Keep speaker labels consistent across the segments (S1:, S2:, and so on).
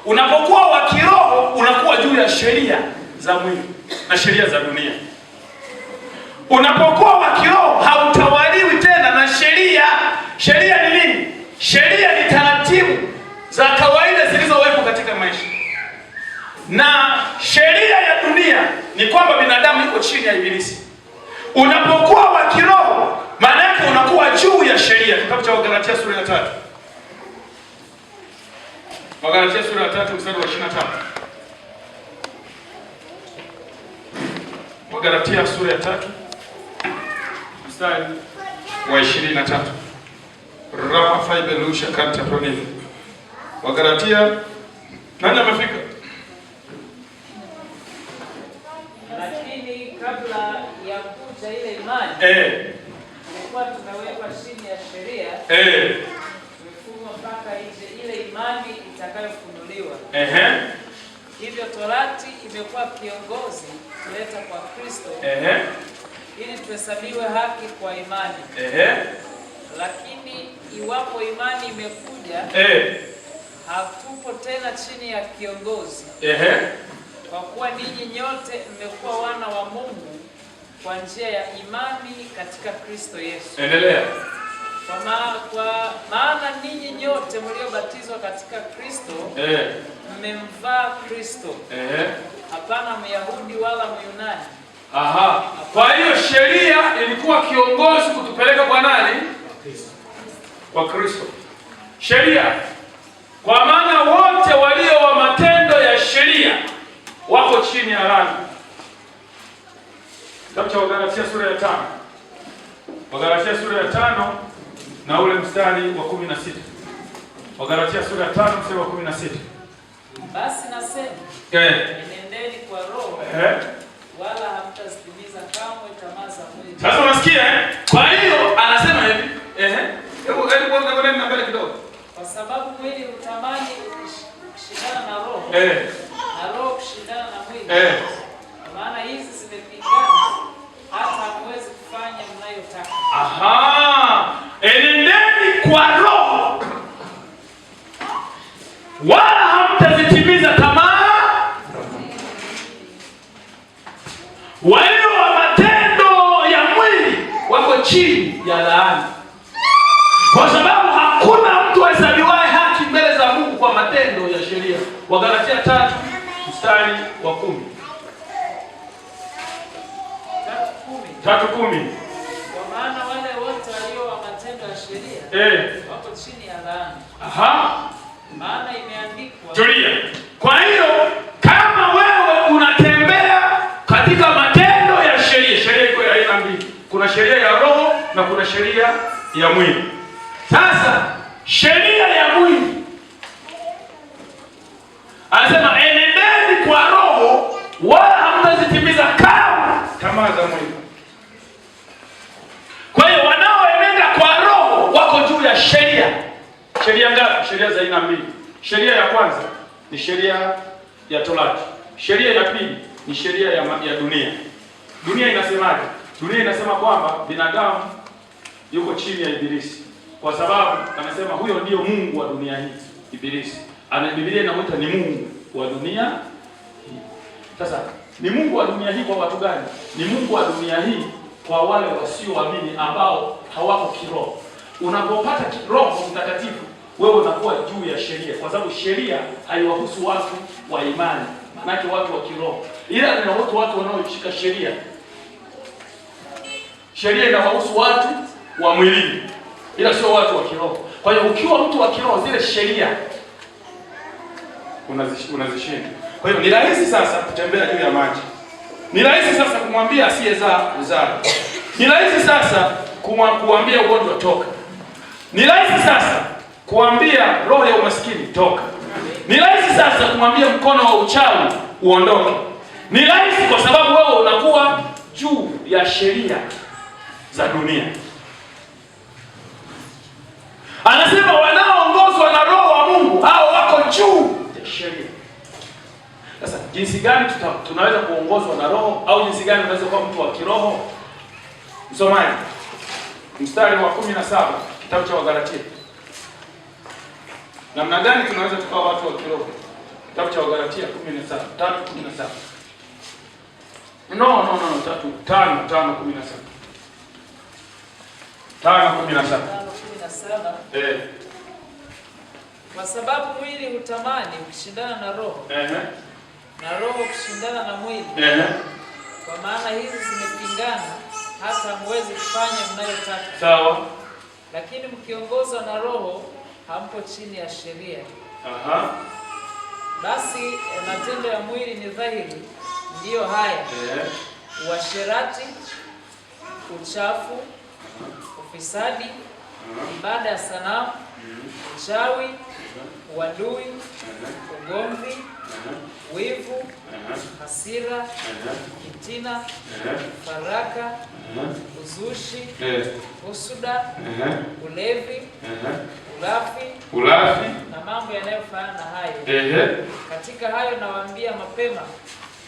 S1: Unapokuwa wa kiroho unakuwa juu ya sheria za mwili na sheria za dunia. Unapokuwa wa kiroho hautawaliwi tena na sheria. Sheria ni nini? Sheria ni taratibu za kawaida zilizowekwa katika maisha. Na sheria ya dunia ni kwamba binadamu yuko chini ya ibilisi. Unapokuwa wa kiroho maana yake unakuwa juu ya sheria. Kitabu cha Wagalatia sura ya 3. Wagalatia sura ya 3 mstari wa 23. Wagalatia sura ya 3 mstari wa 23. Rama faibelusha kanta pronivi. Wagalatia, nani amefika?
S2: Lakini kabla ya kuja ile imani, tulikuwa tumewekwa chini ya sheria. Tumefungwa mpaka ile imani itakayofunuliwa. Hivyo torati imekuwa kiongozi kuleta kwa Kristo. Ili tuhesabiwe haki kwa imani. Lakini iwapo imani imekuja, hatupo tena chini ya kiongozi. Kwa kuwa ninyi nyote mmekuwa wana wa Mungu kwa njia ya imani katika Kristo Yesu.
S1: Endelea.
S2: Kwa maana ninyi nyote mliobatizwa katika Kristo, mmemvaa Kristo. Hapana Myahudi wala Myunani.
S1: Kwa hiyo sheria ilikuwa kiongozi kutupeleka kwa nani? Kwa Kristo. Sheria. Kwa maana wote walio wa matendo ya sheria wako chini ya laana. Kitabu cha Wagalatia sura ya 5. Wagalatia sura ya 5 na ule mstari wa 16. Wagalatia sura ya 5 mstari wa 16.
S2: Basi nasema, enendeni kwa roho, wala hamtazitimiza kamwe tamaa za mwili.
S1: Sasa unasikia? Kwa hiyo anasema hivi, hebu na mbele kidogo.
S2: Kwa sababu mwili hutamani kushindana na roho, na roho kushindana na mwili. Kwa maana hizi zimepingana hata hamwezi kufanya mnayotaka.
S1: Enendeni kwa roho, wala hamtazitimiza tamaa. Walio wa matendo ya mwili wako chini ya laana, kwa sababu hakuna mtu ahesabiwaye haki mbele za Mungu kwa matendo ya sheria. Wagalatia 3 mstari wa 10. 3:10.
S2: Kwa maana wale wote walio wa matendo ya sheria wako chini ya laana. Maana imeandikwa.
S1: Tulia. Kwa hiyo kama wewe unatembea katika matendo ya sheria, sheria iko ya aina mbili. Kuna sheria ya roho na kuna sheria ya mwili. Sasa sheria ya mwili anasema enendeni kwa roho, wala hamtazitimiza kamwe tamaa za mwili. Kwa hiyo wanaoenenda kwa roho wako juu ya sheria. Sheria ngapi? Sheria za aina mbili. Sheria ya kwanza ni sheria ya Torati. Sheria ya pili ni sheria ya dunia. Dunia inasemaje? Dunia inasema kwamba binadamu yuko chini ya ibilisi, kwa sababu anasema huyo ndio mungu wa dunia hii, ibilisi. Biblia inamuita ni mungu wa dunia hii. Sasa ni mungu wa dunia hii kwa watu gani? Ni mungu wa dunia hii kwa wale wasioamini ambao hawako kiroho. Unapopata Roho Mtakatifu, wewe unakuwa juu ya sheria, kwa sababu sheria haiwahusu watu wa imani, maana watu wa kiroho, ila inawahusu watu wanaoshika sheria. Sheria inawahusu watu wa mwili, ila sio watu wa kiroho. Kwa hiyo ukiwa mtu wa kiroho, zile sheria unazishinda. Kwa hiyo ni rahisi sasa kutembea juu ya maji. Ni rahisi sasa kumwambia asiyezaa uzaa. Ni rahisi sasa kuambia ugonjwa toka. Ni rahisi sasa kuambia roho ya umaskini toka. Ni rahisi sasa kumwambia mkono wa uchawi uondoke. Ni rahisi kwa sababu wewe unakuwa juu ya sheria za dunia. Anasema wanaoongozwa na Roho wa Mungu hao wako juu ya sheria. Sasa jinsi gani tunaweza kuongozwa na Roho, au jinsi gani tunaweza kuwa mtu wa kiroho? Msomaji, mstari wa 17 kitabu cha Wagalatia. Namna gani tunaweza tukawa watu wa kiroho? Kitabu cha Wagalatia 3:17. No, 5:17.
S2: 5:17. Kwa sababu mwili hutamani ukishindana na roho. Na roho kushindana na mwili. Kwa maana hizi zimepingana hata hamwezi kufanya mnayotaka.
S1: Sawa.
S2: Lakini mkiongozwa na roho hampo chini ya sheria. Basi matendo ya mwili ni dhahiri, ndiyo haya: uasherati, uchafu, ufisadi, ibada ya sanamu, uchawi, uadui, ugomvi, wivu, hasira, fitina, faraka, uzushi, husuda, ulevi, ulafi na mambo yanayofanana na hayo. Katika hayo nawaambia mapema,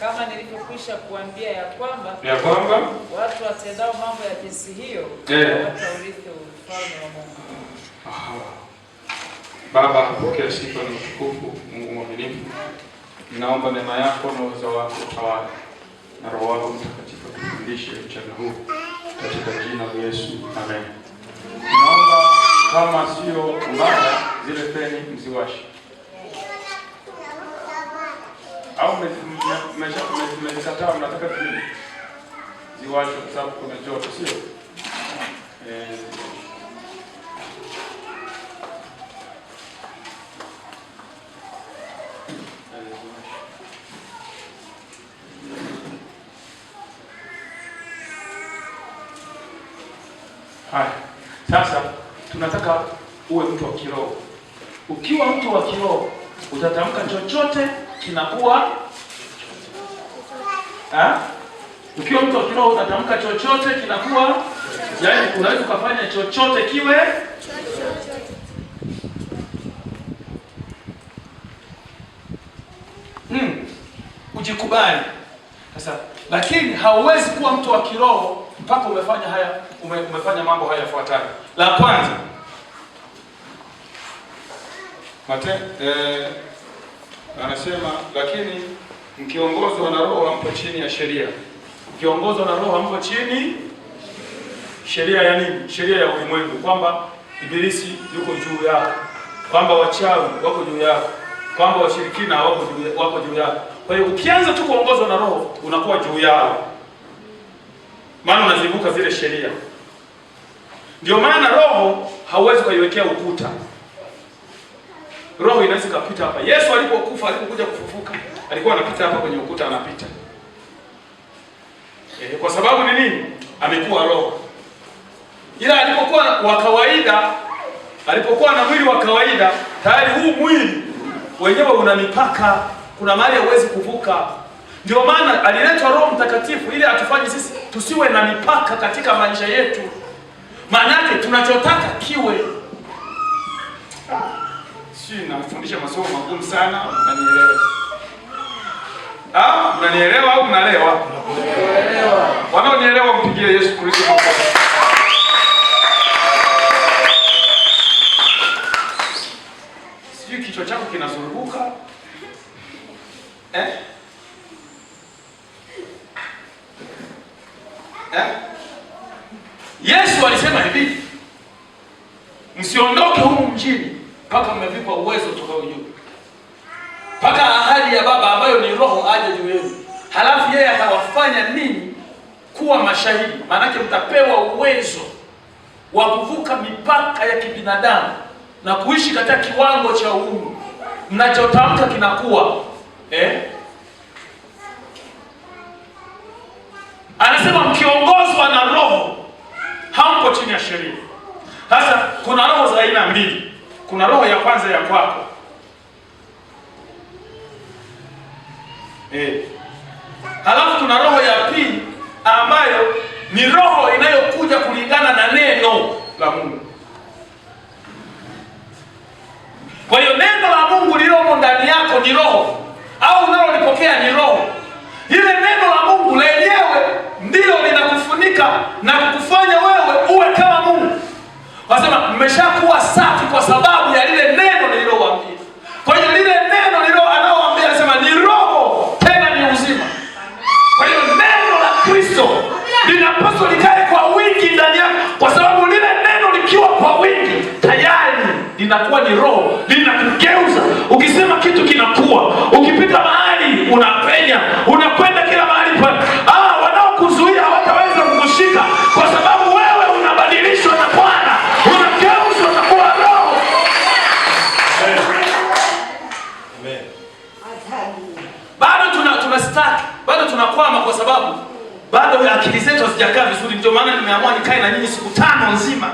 S2: kama nilivyokwisha kuambia, ya kwamba watu watendao mambo ya jinsi hiyo hawataurithi ufalme wa Mungu.
S1: Baba, pokea sifa na utukufu, Mungu mwaminifu. Ninaomba neema yako na uwezo wako utawale, na Roho wako Mtakatifu atufundishe mchana huu, katika jina la Yesu, amen. Ninaomba kama sio mbaya, zile peni mziwashe. Au mmezikataa, mnataka kile ziwashe kwa sababu kuna joto, sio? Haya. Sasa tunataka uwe mtu wa kiroho. Ukiwa mtu wa kiroho, utatamka chochote kinakuwa Ukiwa mtu wa kiroho utatamka chochote kinakuwa, yaani unaweza kufanya chochote kiwe ujikubali. Sasa lakini hauwezi kuwa mtu wa kiroho mpaka umefanya haya, umefanya mambo haya yafuatayo. La kwanza, anasema lakini mkiongozwa na roho hampo chini ya sheria. Mkiongozwa na roho hampo chini sheria ya nini? Sheria ya ulimwengu, kwamba ibilisi yuko juu yako, kwamba wachawi wako juu yako, kwamba washirikina wako juu yako. Kwa hiyo ukianza tu kuongozwa na roho unakuwa juu yao, maana unazivuka zile sheria. Ndio maana roho hauwezi kuiwekea ukuta. Roho inaweza kupita hapa. Yesu alipokufa, alipokuja kufufuka, alikuwa anapita hapa kwenye ukuta, anapita. Kwa sababu ni nini? Amekuwa roho. Ila alipokuwa wa kawaida, alipokuwa na mwili wa kawaida, tayari huu mwili wenyewe una mipaka, kuna mahali hauwezi kuvuka. Ndio maana aliletwa Roho Mtakatifu ili atufanye sisi tusiwe na mipaka katika maisha yetu. Maana yake tunachotaka kiwe. Nafundisha masomo magumu sana, mnanielewa? Mnanielewa au mnalewa? Mnanielewa. Wanaonielewa mpigie Yesu Kristo makofi. Sijui kichwa chako kinazunguka. Yesu alisema hivi, msiondoke humu mjini mpaka mmevikwa uwezo utokao juu, mpaka ahadi ya Baba ambayo ni Roho aje juu yenu. Halafu yeye atawafanya ninyi kuwa mashahidi. Maanake mtapewa uwezo wa kuvuka mipaka ya kibinadamu na kuishi katika kiwango cha uungu. Mnachotamka kinakuwa. Anasema mkiongozwa na Roho hampo chini ya sheria. Sasa kuna roho za aina mbili. Kuna roho ya kwanza ya kwako. Halafu kuna roho ya pili ambayo ni roho inayokuja kulingana na neno la Mungu. Kwa hiyo neno la Mungu lilomo ndani yako ni roho, au unalolipokea ni roho. Ile neno la Mungu lenyewe ndilo linakufunika na kukufanya wewe uwe kama Mungu. Wasema mmeshakuwa safi kwa sababu ya lile neno nililowaambia. Kwa hiyo lile neno anaowaambia linakuwa ni roho, linakugeuza. Ukisema kitu kinakuwa, ukipita mahali unapenya, unakwenda kila mahali pale. Wanaokuzuia hawataweza kukushika, kwa sababu wewe unabadilishwa na Bwana, unageuzwa na kuwa roho. Amen. Bado tunastaki, bado tunakwama, kwa sababu bado akili zetu hazijakaa vizuri. Ndio maana nimeamua nikae na nyinyi siku 5 nzima.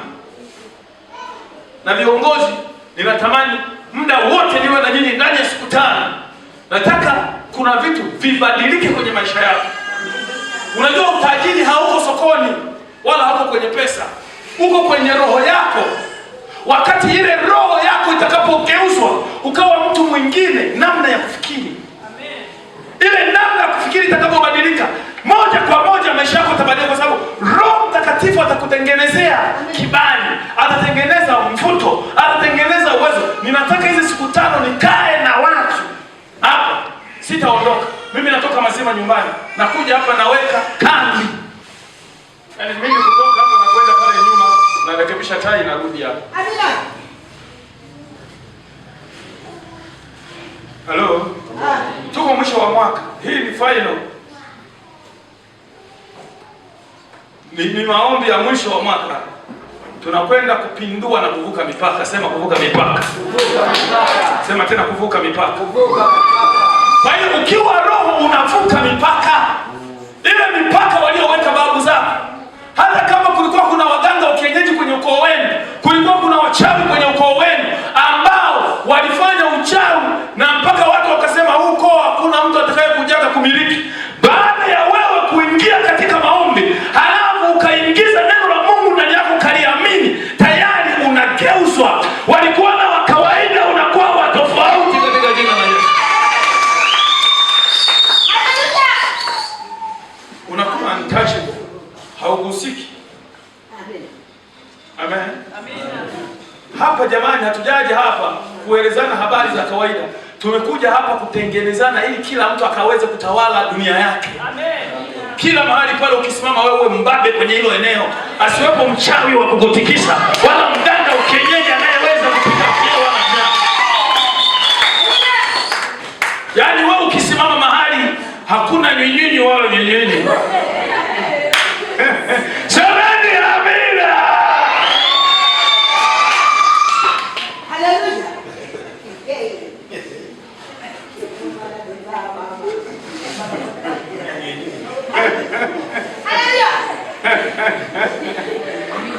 S1: Na viongozi, ninatamani muda wote niwe na nyinyi ndani ya siku 5. Nataka kuna vitu vibadilike kwenye maisha yako. Unajua utajiri hauko sokoni wala hauko kwenye pesa, uko kwenye roho yako. Wakati ile roho yako itakapogeuzwa ukawa mtu mwingine, namna ya kufikiri, amen, ile namna ya kufikiri itakapobadilika, moja kwa moja maisha yako yatabadilika, kwa sababu Roho Mtakatifu atakutengenezea kibali, atatengeneza mvuto, atatengeneza uwezo. Ninataka hizi siku 5 nikae na watu hapa, sitaondoka. Mimi natoka mazima nyumbani, nakuja hapa naweka kambi. Yaani mimi kutoka hapa na kwenda pale nyuma, narekebisha tai, narudi hapa. Amina. Hello. Tuko mwisho wa mwaka. Hii ni final. Ni maombi ya mwisho wa mwaka. Tunakwenda kupindua na kuvuka mipaka. Sema kuvuka mipaka. Sema tena kuvuka mipaka. Kwa hiyo ukiwa roho unavuka mipaka. Ile mipaka walioweka babu zako. Hata kama kulikuwa kuna waganga wa kienyeji kwenye ukoo wenu, kulikuwa kuna wachawi kwenye ukoo wenu ambao walifanya uchawi na mpaka watu wakasema huu ukoo hakuna mtu atakayekujaga kumiliki. Baada ya wewe kuingia katika maombi, halafu ukaingiza neno la Mungu ndani yako, ukaliamini, tayari unageuzwa. Walikuwa na wa kawaida, unakuwa wa tofauti katika jina la Yesu. Unakuwa untouchable, haugusiki. Amen. Amen. Hapa jamani, hatujaje hapa kuelezana habari za kawaida. Tumekuja hapa kutengenezana ili kila mtu akaweze kutawala dunia yake. Amen. Kila mahali pale ukisimama wewe mbabe kwenye hilo eneo, asiwepo mchawi wa kukutikisa wala mganga ukienyeji anayeweza kupiga kioo wala njaa. Yaani wewe ukisimama mahali hakuna nyinyi wala nyinyi. Semeni amina. Haleluya.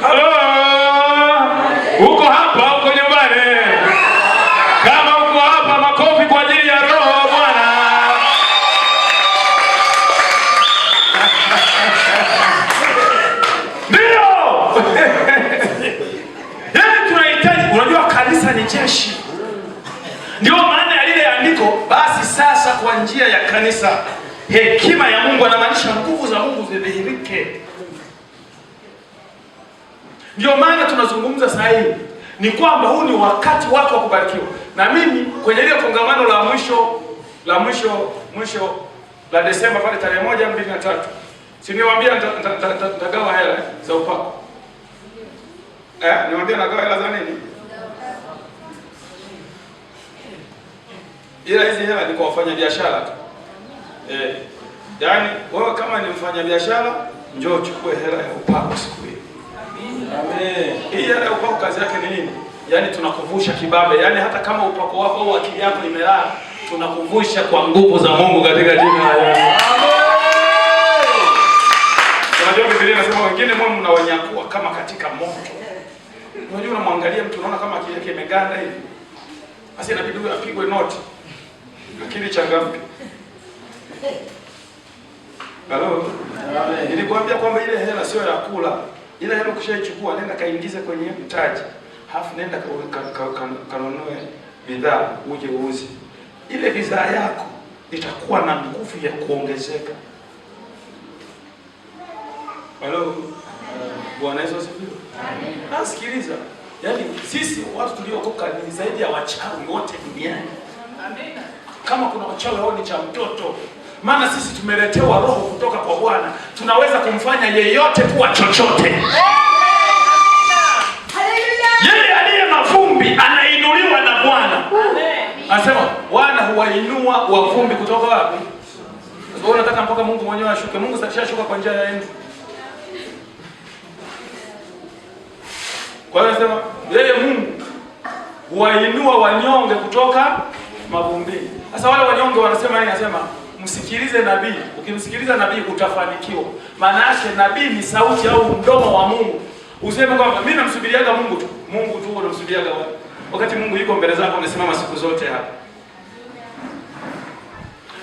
S1: Halo. Uko hapa, uko nyumbani. Kama uko hapa, makofi kwa ajili ya Roho wa Bwana. Ndio. Yaani tunahitaji, unajua kanisa ni jeshi. Ndio maana ya lile andiko, basi sasa kwa njia ya kanisa hekima ya Mungu, anamaanisha nguvu za Mungu zidhihirike. Ndio maana tunazungumza sasa hivi ni kwamba huu ni wakati wako wa kubarikiwa. Na mimi kwenye ile kongamano la mwisho la Desemba pale tarehe 1, 2 na 3, si niwaambia nitagawa hela za upako. Niwaambia nagawa hela za nini? Ila hizi hela ni kwa wafanya biashara tu. Yaani wewe kama ni mfanya biashara, njoo chukue hela ya upako siku hiyo. Amen. Hii hela ya upako kazi yake ni nini? Yaani tunakuvusha kibabe. Yaani hata kama upako wako au akili yako imelala, tunakuvusha kwa nguvu za Mungu katika jina la Yesu. Amen. Unajua Biblia inasema wengine Mungu mnawanyakua kama katika moto. Unajua unamwangalia mtu unaona kama akili yake imeganda hivi. Basi inabidi apigwe noti. Akili changamke. Halo. Nilikwambia kwamba ile hela sio ya kula. Ile hela ukishaichukua nenda kaingize kwenye mtaji. Halafu nenda kanunue bidhaa uje uuze. Ile bidhaa yako itakuwa na nguvu ya kuongezeka. Halo. Bwana Yesu asifiwe. Amen. Sikiliza. Yaani sisi watu tuliokoka ni zaidi ya wachawi wote duniani. Amen. Kama kuna wachawi hao ni cha mtoto. Maana sisi tumeletewa roho kutoka kwa Bwana. Tunaweza kumfanya yeyote kuwa chochote. Haleluya. Yeye aliye mavumbi ana Anasema Bwana huwainua wavumbi kutoka wapi? Sasa wewe unataka mpaka Mungu mwenyewe ashuke. Mungu sashashuka kwa njia ya enzi. Kwa hiyo anasema yeye Mungu huwainua wanyonge kutoka mavumbini. Sasa wale wanyonge wanasema nini? Anasema msikilize nabii. Ukimsikiliza nabii utafanikiwa. Maana yake nabii ni sauti au mdomo wa Mungu. Useme kwamba mimi namsubiriaga Mungu tu. Mungu tu unamsubiriaga wewe. Wakati Mungu yuko mbele zako unasimama siku zote hapa.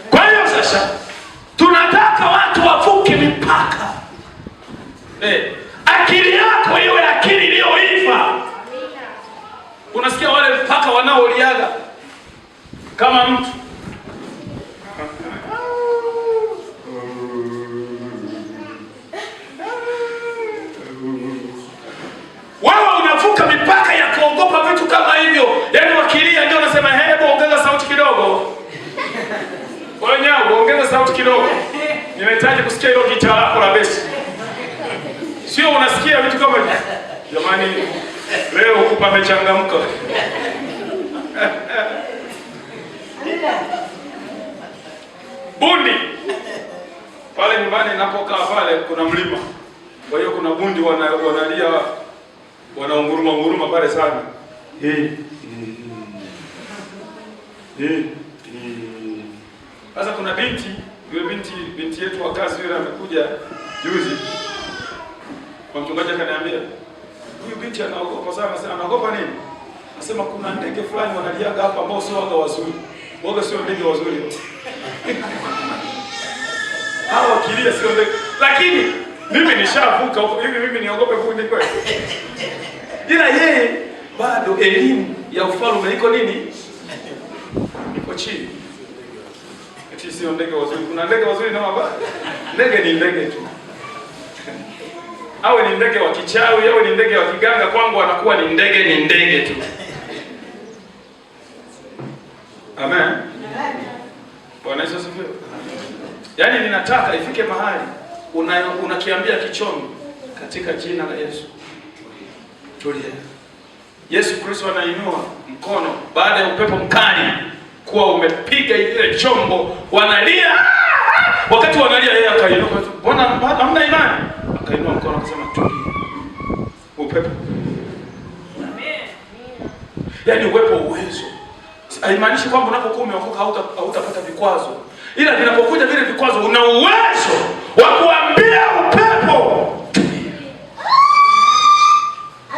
S1: Kwa hiyo sasa tunataka watu wavuke mipaka. Akili yako iwe akili iliyoiva. Unasikia wale mpaka wanaoliaga kama mtu wao unavuka mipaka ya kuogopa vitu kama hivyo. Yaani wakilia ndio unasema hebu ongeza sauti kidogo. Wewe ongeza sauti kidogo. Ninahitaji kusikia hilo gitaa lako la besi. Sio unasikia vitu kama hivyo. Jamani leo huko pamechangamka. Bundi. Pale nyumbani ninapokaa pale kuna mlima. Kwa hiyo kuna bundi wanalia wanaunguruma pale sana. Sasa kuna yule binti yetu wa kazi yule amekuja juzi. Kwa mchungaji akaniambia, huyu binti anaogopa sana. Sasa anaogopa nini? Anasema kuna ndege fulani wanaliaga hapa ambao sio waga wazuri. Waga sio ndege wazuri. Hao kilia sio ndege. Lakini mimi nishavuka huko. Mimi niogope bundi kweli. Ila yeye bado elimu ya ufalme iko nini? Iko chini. Eti sio ndege wazuri. Kuna ndege wazuri na wabaya. Ndege ni ndege tu. Awe ni ndege wa kichawi, awe ni ndege wa kiganga, kwangu anakuwa ni ndege tu. Amen. Bwana Yesu asifiwe. Yaani ninataka ifike mahali unakiambia kichomi katika jina la Yesu. Tulia. Yesu Kristo anainua mkono baada ya upepo mkali kuwa umepiga ile chombo, wanalia. Wakati wanalia yeye akainuka, "Mbona hamna imani?" Akainua mkono akasema tulia. Upepo. Amen. Yaani uwepo uwezo. Haimaanishi kwamba unapokuwa umeokoka hautapata vikwazo. Ila vinapokuja vile vikwazo una uwezo wa kuambia upepo.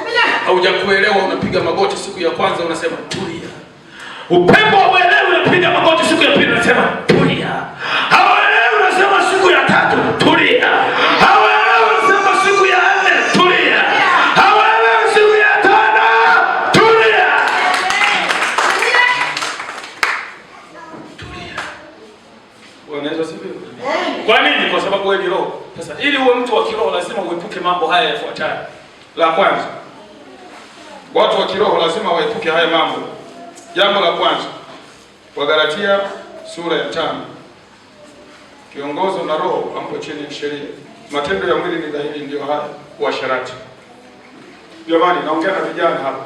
S1: Amina. Haujakuelewa unapiga magoti siku ya kwanza unasema tulia. Upepo uelewe unapiga magoti siku ya pili unasema tulia. Hauelewi unasema siku ya tatu tulia. Hauelewi unasema siku ya nne tulia. Hauelewi siku ya tano tulia. Tulia. Bwana Yesu asifiwe. Kwa nini? Kwa sababu wewe ni roho. Sasa ili uwe mtu wa kiroho lazima uepuke mambo haya yafuatayo. La kwanza, watu wa kiroho lazima waepuke haya mambo. Jambo la kwanza, Wagalatia sura ya 5. Kiongozo na roho ampo chini ya sheria. Matendo ya mwili ni dhahiri, ndio haya: uasherati. Jamani, naongea na vijana hapa.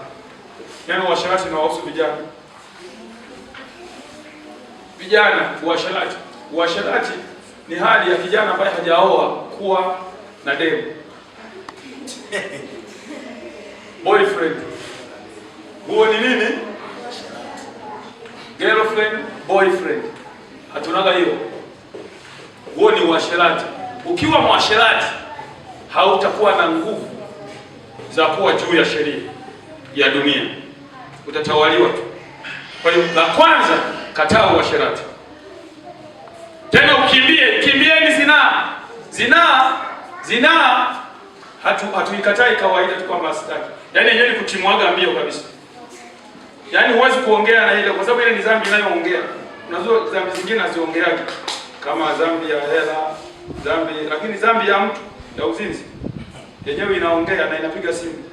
S1: Yaani uasherati na wahusu vijana. Vijana, uasherati. Uasherati ni hali ya kijana ambaye hajaoa kuwa na demu. Boyfriend. Huo ni nini? Girlfriend, boyfriend. Hatunaga hiyo. Huo ni uasherati. Ukiwa mwasherati hautakuwa na nguvu za kuwa juu ya sheria ya dunia. Utatawaliwa tu. Kwa hiyo la kwanza, kataa uasherati. Tena kimbieni zinaa. Zinaa hatuikatai kawaida tu kwamba sitaki. Yaani yenyewe ni kutimwaga mbio kabisa. Yaani huwezi kuongea na ile kwa sababu ile ni dhambi inayoongea. Unajua dhambi zingine haziongeaje. Kama dhambi ya hela, lakini dhambi ya mtu ya uzinzi yenyewe inaongea na inapiga simu.